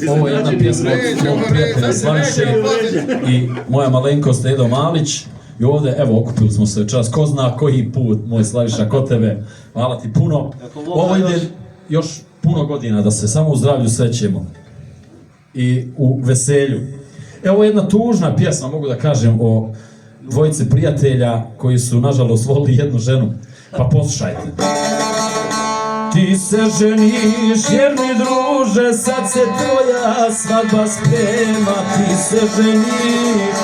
Ovo je jedna pjesma od mog prijatelja Slaviše i moja malenkost Edo Malić. I ovdje, evo, okupili smo se čas, ko zna koji put, moj Slaviša, kod tebe, hvala ti puno. Ovo ide još puno godina da se samo u zdravlju srećemo i u veselju. Evo je jedna tužna pjesma, mogu da kažem, o dvojice prijatelja koji su, nažalost, volili jednu ženu, pa poslušajte. Ti se ženiš, vjerni druže, sad se tvoja svadba sprema. Ti se ženiš,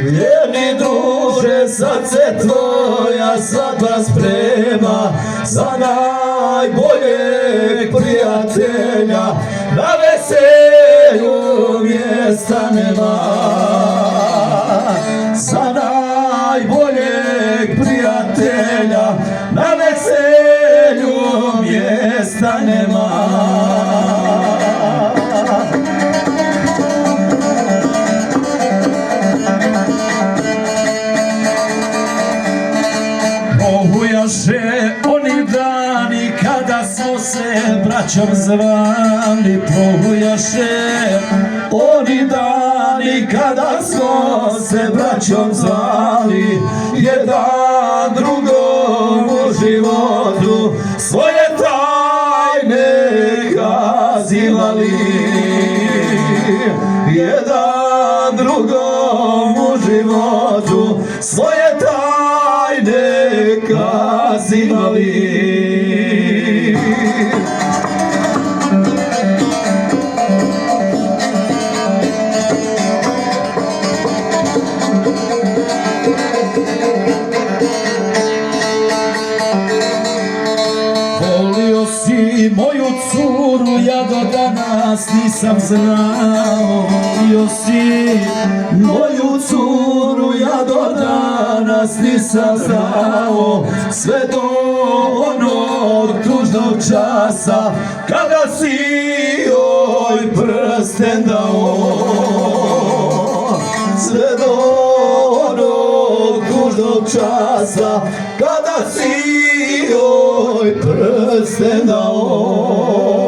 vjerni druže, sad se tvoja svadba sprema. Za najboljeg prijatelja na veselju mjesta nema. Za najboljeg prijatelja na veselju mjesta nema. Prohujaše oni dani kada smo se braćom zvali. Prohujaše oni dani kada smo se braćom zvali. Jedan drugom u životu svoje tajne kazivali. Jedan drugom u životu svoje tajne kazivali. Volio si moju curu, ja do danas nisam znao. Volio si moju curu, ja do danas nisam znao. Sve do onog tužnog časa kada si joj prsten dao. Sve do onog tužnog časa kada si joj prsten dao.